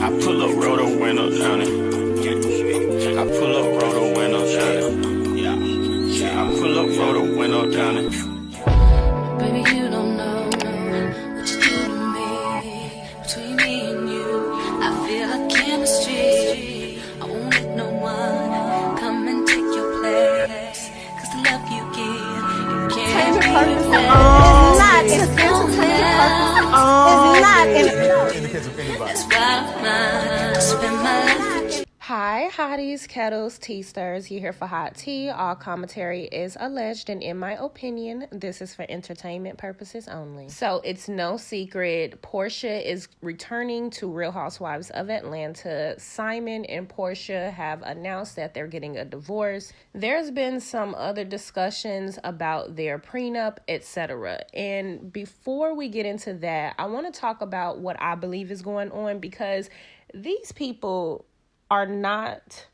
I pull up, roll the window down it. I pull up, roll the window down it. I pull up, roll the window down it. Baby, you don't know what you do to me. Between me and you, I feel like chemistry. I won't let no one come and take your place. Cause the love you give, you can't replace. It's not in the case of anybody. That's why I spend my life with you. Hi, hotties, kettles, tea stirs. You here for hot tea. All commentary is alleged, and in my opinion, this is for entertainment purposes only. So it's no secret, Porsha is returning to Real Housewives of Atlanta. Simon and Porsha have announced that they're getting a divorce. There's been some other discussions about their prenup, etc. And before we get into that, I want to talk about what I believe is going on, because these people are not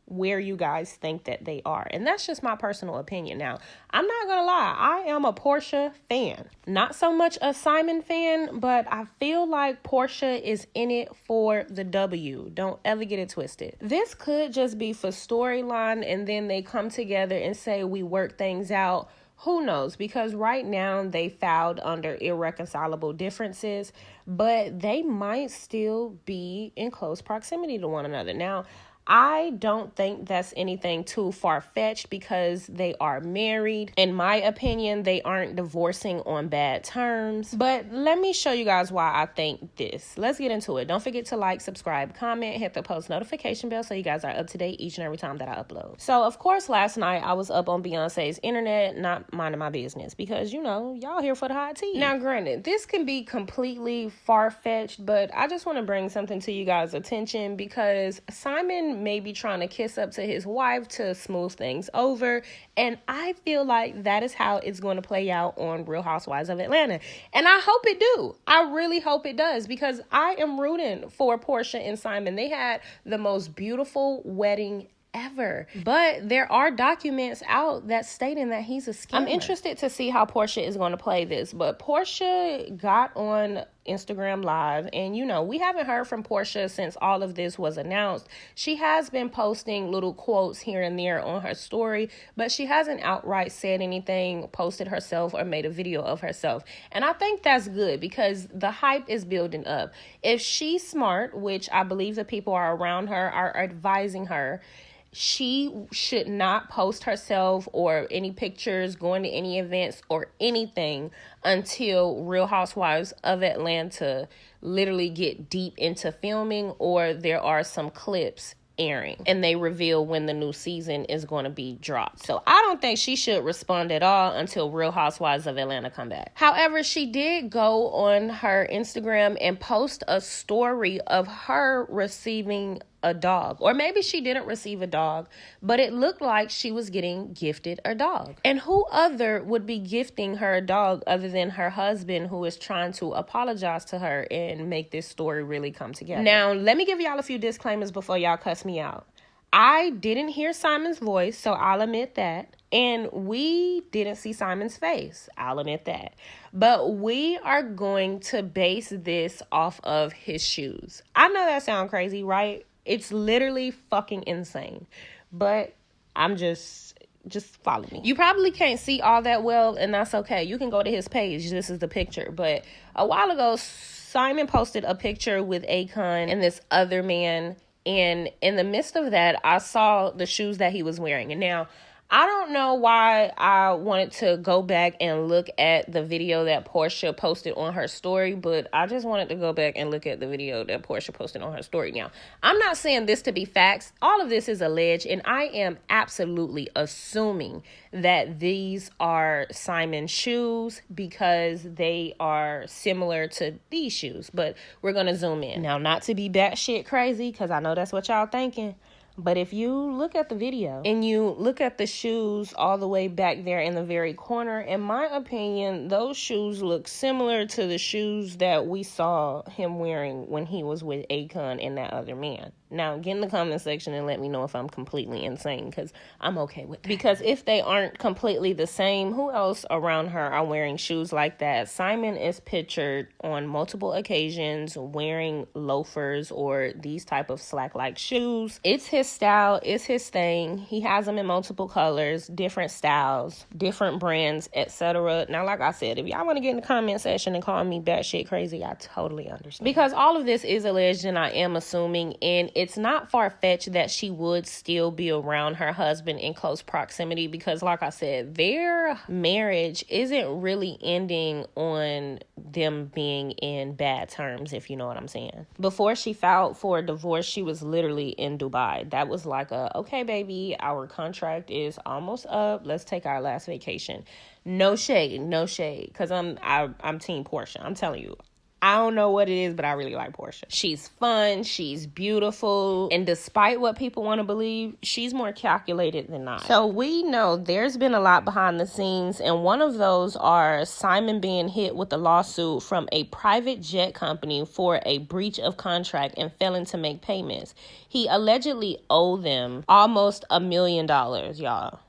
where you guys think that they are. And that's just my personal opinion. Now, I'm not going to lie. I am a Porsha fan. Not so much a Simon fan, but I feel like Porsha is in it for the W. Don't ever get it twisted. This could just be for storyline, and then they come together and say, we work things out. Who knows? Because right now they filed under irreconcilable differences, but they might still be in close proximity to one another. Now, I don't think that's anything too far-fetched because they are married. In my opinion, they aren't divorcing on bad terms. But let me show you guys why I think this. Let's get into it. Don't forget to like, subscribe, comment, hit the post notification bell so you guys are up to date each and every time that I upload. So, of course, last night I was up on Beyonce's internet, not minding my business because, you know, y'all here for the hot tea. Now, granted, this can be completely far-fetched, but I just want to bring something to you guys' attention because Simon may be trying to kiss up to his wife to smooth things over, and I feel like that is how it's going to play out on Real Housewives of Atlanta, and I hope it do. I really hope it does, because I am rooting for Porsha and Simon. They had the most beautiful wedding ever, but there are documents out that stating that he's a scammer. I'm interested to see how Porsha is going to play this, but Porsha got on Instagram Live, and you know, we haven't heard from Porsha since all of this was announced. She has been posting little quotes here and there on her story, but she hasn't outright said anything, posted herself, or made a video of herself. And I think that's good because the hype is building up. If she's smart, which I believe the people are around her are advising her, she should not post herself or any pictures, going to any events or anything until Real Housewives of Atlanta literally get deep into filming, or there are some clips airing and they reveal when the new season is going to be dropped. So I don't think she should respond at all until Real Housewives of Atlanta come back. However, she did go on her Instagram and post a story of her receiving a dog, or maybe she didn't receive a dog, but it looked like she was getting gifted a dog. And who other would be gifting her a dog other than her husband, who is trying to apologize to her and make this story really come together. Now, let me give y'all a few disclaimers before y'all cuss me out. I didn't hear Simon's voice, so I'll admit that. And we didn't see Simon's face. I'll admit that. But we are going to base this off of his shoes. I know that sounds crazy, right? It's literally fucking insane. But I'm just follow me. You probably can't see all that well, and that's okay. You can go to his page. This is the picture. But a while ago, Simon posted a picture with Akon and this other man. And in the midst of that, I saw the shoes that he was wearing. And now, I don't know why I wanted to go back and look at the video that Porsha posted on her story, but I just wanted to go back and look at the video that Porsha posted on her story. Now, I'm not saying this to be facts. All of this is alleged, and I am absolutely assuming that these are Simon's shoes because they are similar to these shoes, but we're going to zoom in. Now, not to be batshit crazy, because I know that's what y'all thinking, but if you look at the video and you look at the shoes all the way back there in the very corner, in my opinion, those shoes look similar to the shoes that we saw him wearing when he was with Akon and that other man. Now, get in the comment section and let me know if I'm completely insane, because I'm okay with that. Because if they aren't completely the same, who else around her are wearing shoes like that? Simon is pictured on multiple occasions wearing loafers or these type of slack-like shoes. It's his style. It's his thing. He has them in multiple colors, different styles, different brands, etc. Now, like I said, if y'all want to get in the comment section and call me batshit crazy, I totally understand. Because all of this is alleged, and I am assuming, and it's not far-fetched that she would still be around her husband in close proximity, because like I said, their marriage isn't really ending on them being in bad terms, if you know what I'm saying. Before she filed for a divorce, she was literally in Dubai. That was like okay, baby, our contract is almost up. Let's take our last vacation. No shade, because I'm team Porsha. I'm telling you. I don't know what it is, but I really like Porsha. She's fun, she's beautiful, and despite what people want to believe, she's more calculated than not. So we know there's been a lot behind the scenes, and one of those are Simon being hit with a lawsuit from a private jet company for a breach of contract and failing to make payments. He allegedly owed them almost $1 million, y'all.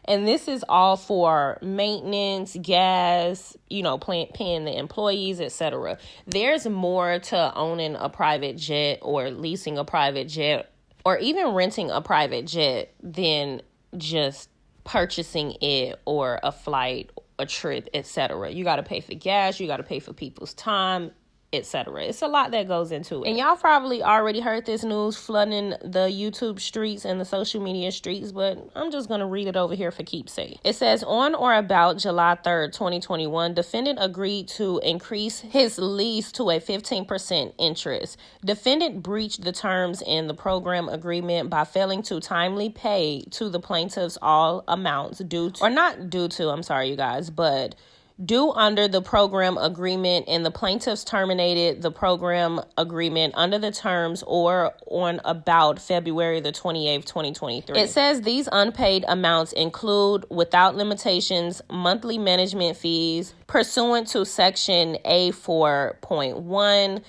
And this is all for maintenance, gas, paying the employees, etc. There's more to owning a private jet or leasing a private jet or even renting a private jet than just purchasing it or a flight, a trip, etc. You got to pay for gas. You got to pay for people's time, etc. It's a lot that goes into it. And y'all probably already heard this news flooding the YouTube streets and the social media streets, but I'm just going to read it over here for keepsake. It says, on or about July 3rd, 2021, defendant agreed to increase his lease to a 15% interest. Defendant breached the terms in the program agreement by failing to timely pay to the plaintiffs all amounts due under the program agreement, and the plaintiffs terminated the program agreement under the terms or on about February the 28th, 2023. It says these unpaid amounts include, without limitations, monthly management fees pursuant to Section A4.1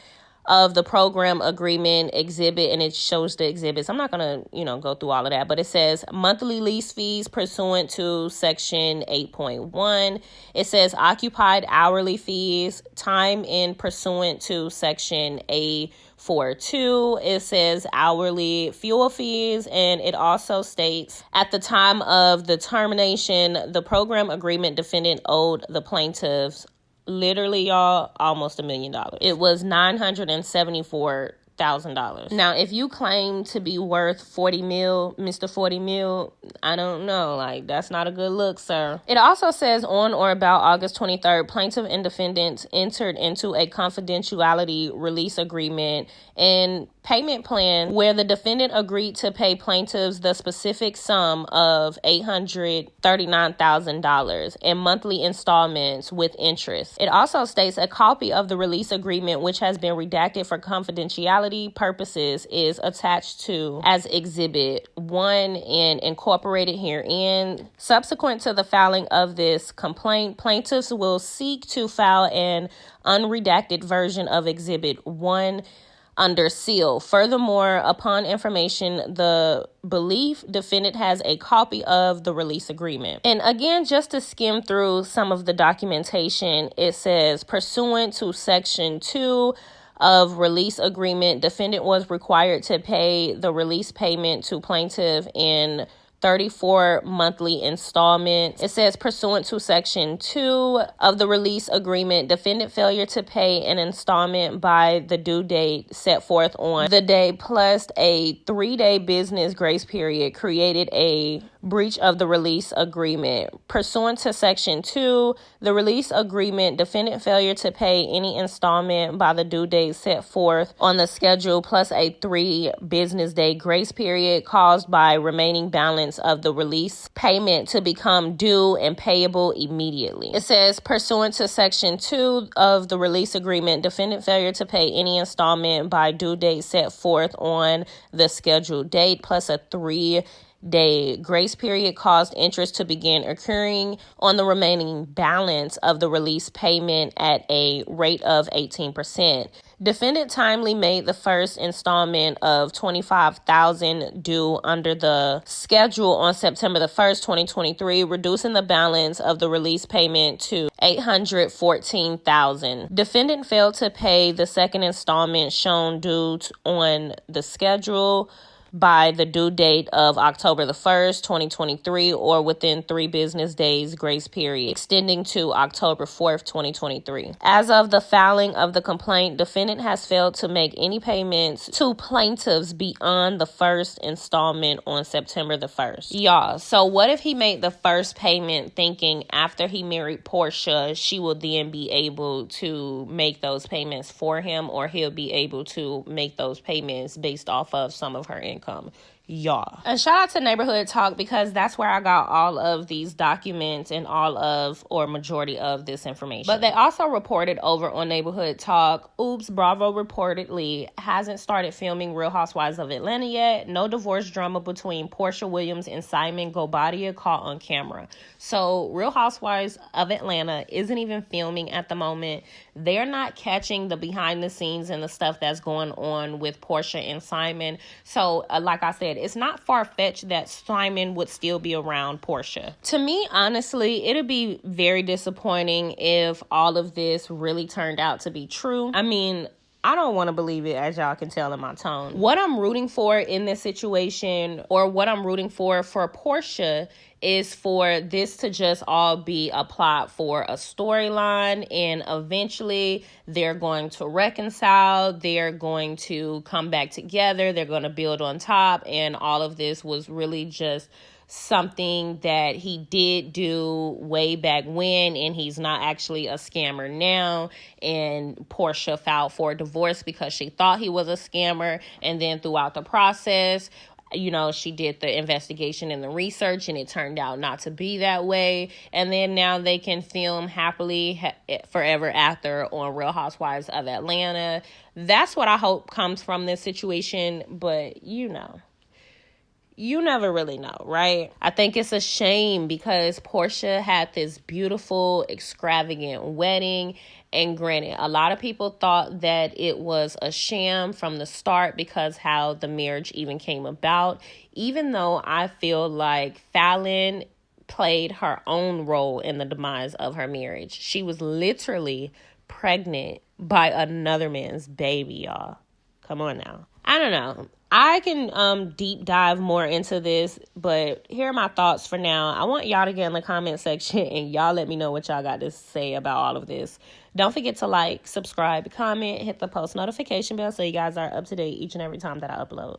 of the program agreement exhibit, and it shows the exhibits. I'm not going to, go through all of that, but it says monthly lease fees pursuant to Section 8.1. It says occupied hourly fees, time in pursuant to Section A4.2. It says hourly fuel fees, and it also states at the time of the termination, the program agreement defendant owed the plaintiffs, literally, y'all, almost $1 million. It was $974,000. Now, if you claim to be worth 40 mil, Mr. 40 mil, I don't know. Like, that's not a good look, sir. It also says on or about August 23rd, plaintiff and defendants entered into a confidentiality release agreement and payment plan where the defendant agreed to pay plaintiffs the specific sum of $839,000 in monthly installments with interest. It also states a copy of the release agreement, which has been redacted for confidentiality purposes, is attached to as Exhibit 1 and incorporated herein. Subsequent to the filing of this complaint, plaintiffs will seek to file an unredacted version of Exhibit 1 under seal. Furthermore, upon information, the belief defendant has a copy of the release agreement. And again, just to skim through some of the documentation, it says pursuant to Section 2 of release agreement, defendant was required to pay the release payment to plaintiff in 34 monthly installments. It says pursuant to Section 2 of the release agreement, defendant failure to pay an installment by the due date set forth on the day plus a 3-day business grace period created a breach of the release agreement. Pursuant to Section 2, the release agreement, defendant failure to pay any installment by the due date set forth on the schedule plus a 3 business day grace period caused by remaining balance of the release payment to become due and payable immediately. It says pursuant to Section 2 of the release agreement, defendant failure to pay any installment by due date set forth on the scheduled date plus a 3-day grace period caused interest to begin accruing on the remaining balance of the release payment at a rate of 18%. Defendant timely made the first installment of $25,000 due under the schedule on September the 1st, 2023, reducing the balance of the release payment to $814,000. Defendant failed to pay the second installment shown due on the schedule by the due date of October the 1st, 2023, or within 3 business days grace period, extending to October 4th, 2023. As of the filing of the complaint, defendant has failed to make any payments to plaintiffs beyond the first installment on September the 1st. Y'all, so what if he made the first payment thinking after he married Porsha, she will then be able to make those payments for him, or he'll be able to make those payments based off of some of her income? Y'all. And shout out to Neighborhood Talk, because that's where I got all of these documents and all of, or majority of, this information. But they also reported over on Neighborhood Talk, oops, Bravo reportedly hasn't started filming Real Housewives of Atlanta yet. No divorce drama between Porsha Williams and Simon Guobadia caught on camera. So Real Housewives of Atlanta isn't even filming at the moment. They're not catching the behind the scenes and the stuff that's going on with Porsha and Simon. So like I said, it's not far-fetched that Simon would still be around Porsha. To me, honestly, it'd be very disappointing if all of this really turned out to be true. I mean, I don't want to believe it, as y'all can tell in my tone. What I'm rooting for in this situation, or what I'm rooting for Porsha, is for this to just all be a plot for a storyline, and eventually they're going to reconcile, they're going to come back together, they're going to build on top, and all of this was really just something that he did do way back when, and he's not actually a scammer now. And Porsha filed for a divorce because she thought he was a scammer, and then throughout the process, you know, she did the investigation and the research, and it turned out not to be that way. And then now they can film happily forever after on Real Housewives of Atlanta. That's what I hope comes from this situation. But, you know, you never really know, right? I think it's a shame because Porsha had this beautiful, extravagant wedding. And granted, a lot of people thought that it was a sham from the start because how the marriage even came about. Even though I feel like Fallon played her own role in the demise of her marriage. She was literally pregnant by another man's baby, y'all. Come on now. I don't know. I can deep dive more into this, but here are my thoughts for now. I want y'all to get in the comment section and y'all let me know what y'all got to say about all of this. Don't forget to like, subscribe, comment, hit the post notification bell so you guys are up to date each and every time that I upload.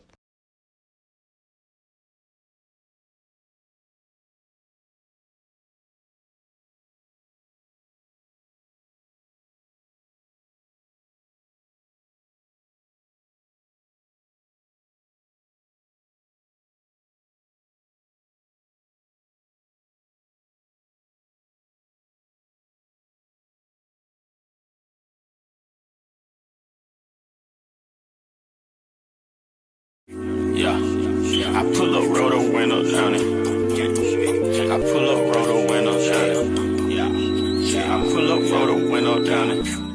Yeah, I pull up, roll the window down it. I pull up, roll the window down it. Yeah, I pull up, roll the window down it.